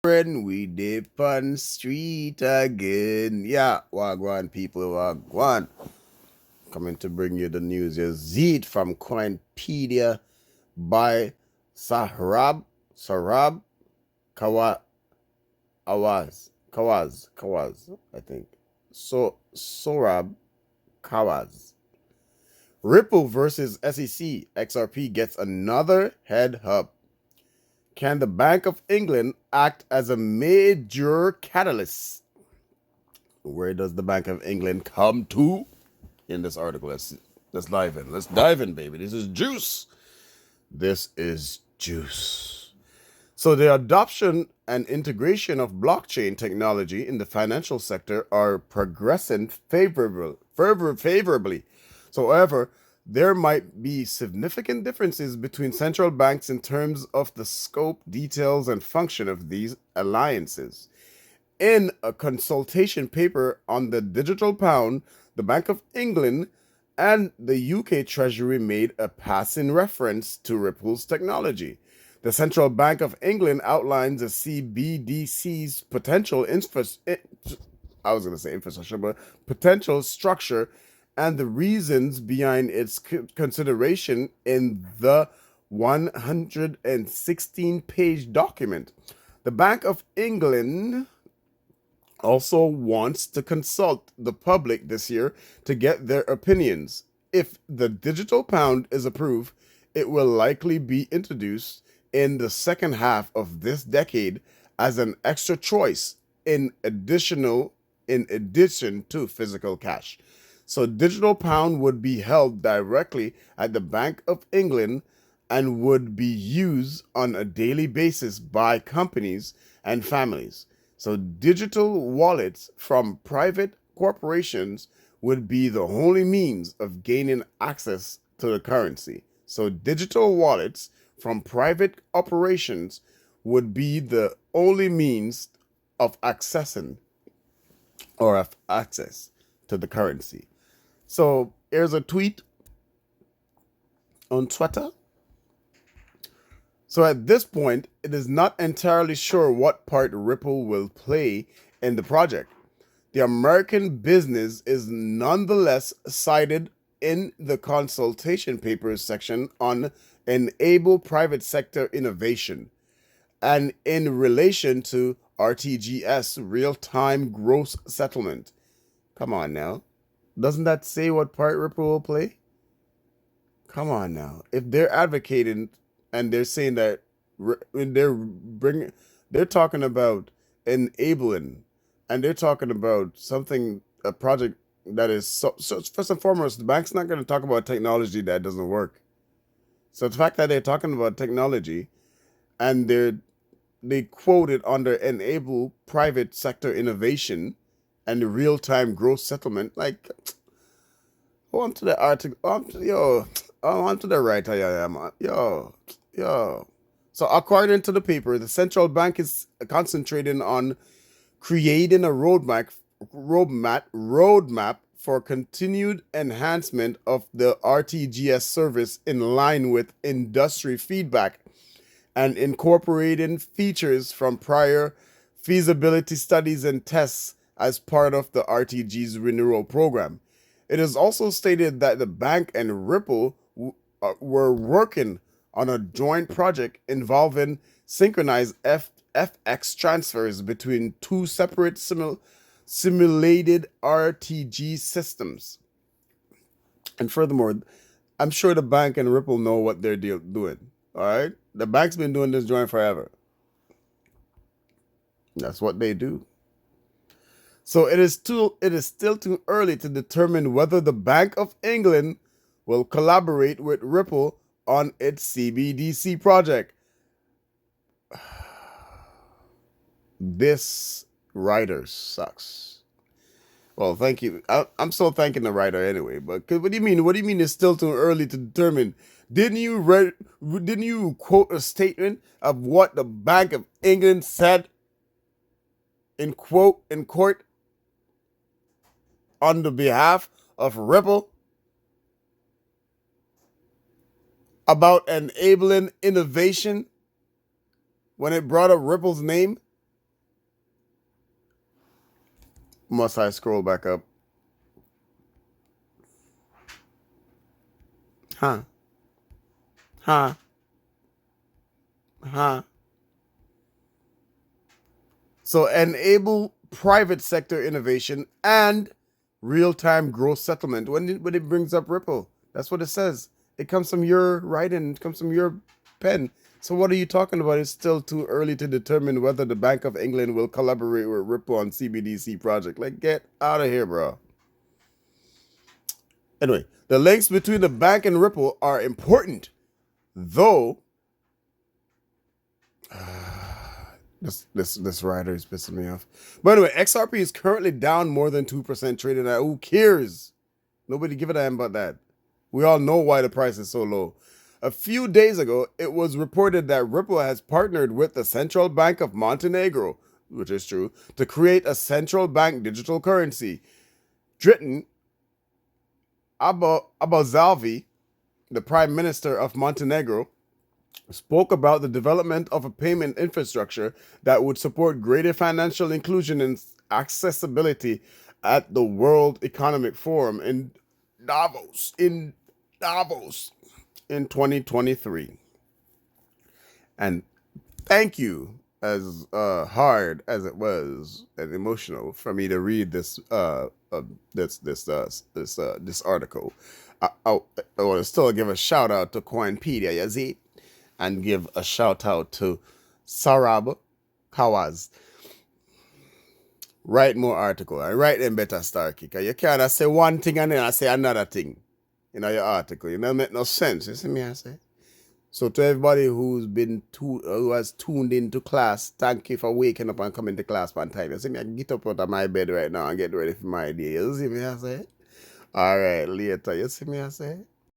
When we dip on street again. Yeah, Wagwan people, Wagwan. Coming to bring you the news. Your Zeet from Coinpedia by Sarab Kawa Kawaz, I think. Sorab Kawaz. Ripple versus SEC. XRP gets another head hub. Can the Bank of England act as a major catalyst? Where does the Bank of England come to in this article? Let's dive in. Let's dive in, baby. This is juice. This is juice. So the adoption and integration of blockchain technology in the financial sector are progressing favorably. So, however, there might be significant differences between central banks in terms of the scope, details, and function of these alliances. In a consultation paper on the digital pound, the Bank of England and the UK Treasury made a passing reference to Ripple's technology. The Central Bank of England outlines the CBDC's potential structure and the reasons behind its consideration in the 116-page document. The Bank of England also wants to consult the public this year to get their opinions. If the digital pound is approved, it will likely be introduced in the second half of this decade as an extra choice in addition to physical cash. So digital pound would be held directly at the Bank of England and would be used on a daily basis by companies and families. So digital wallets from private corporations would be the only means of gaining access to the currency. So digital wallets from private operations would be the only means of accessing or of access to the currency. So here's a tweet on Twitter. So at this point, it is not entirely sure what part Ripple will play in the project. The American business is nonetheless cited in the consultation papers section on enable private sector innovation and in relation to RTGS, real-time gross settlement. Come on now. Doesn't that say what part Ripple will play? Come on now. If they're advocating and they're saying that they're talking about enabling, and they're talking about a project that is so first and foremost, the bank's not going to talk about technology that doesn't work. So the fact that they're talking about technology and they quote it under enable private sector innovation and real-time gross settlement, like, on to the article, on to the right, I am, yo. So according to the paper, the central bank is concentrating on creating a roadmap for continued enhancement of the RTGS service in line with industry feedback and incorporating features from prior feasibility studies and tests as part of the RTG's renewal program. It is also stated that the bank and Ripple were working on a joint project involving synchronized FX transfers between two separate simulated RTG systems. And furthermore, I'm sure the bank and Ripple know what they're doing. All right? The bank's been doing this joint forever. That's what they do. So it is still too early to determine whether the Bank of England will collaborate with Ripple on its CBDC project. This writer sucks. Well, thank you. I'm still thanking the writer anyway. But what do you mean? What do you mean it's still too early to determine? Didn't you quote a statement of what the Bank of England said in court on the behalf of Ripple about enabling innovation when it brought up Ripple's name? Must I scroll back up? Huh? Huh? Huh? So enable private sector innovation and real-time growth settlement. When it brings up Ripple, that's what it says. It comes from your writing. It comes from your pen. So what are you talking about? It's still too early to determine whether the Bank of England will collaborate with Ripple on CBDC project. Like, get out of here, bro. Anyway, the links between the bank and Ripple are important, though. This writer is pissing me off. But anyway, XRP is currently down more than 2% trading at. Who cares? Nobody give a damn about that. We all know why the price is so low. A few days ago, it was reported that Ripple has partnered with the Central Bank of Montenegro, which is true, to create a central bank digital currency. Dritan Abazalvi, the Prime Minister of Montenegro, spoke about the development of a payment infrastructure that would support greater financial inclusion and accessibility at the World Economic Forum in Davos in 2023. And thank you, as hard as it was and emotional for me to read this this article. I want to still give a shout out to Coinpedia, Yazid, and give a shout out to Sarab Kawaz. Write more article and write them better, Star Kicker. You can't say one thing and then I say another thing in your article. It don't make no sense. You see me, I say. So to everybody who has tuned into class, thank you for waking up and coming to class one time. You see me, I get up out of my bed right now and get ready for my day. You see me, I say. All right, later. You see me, I say.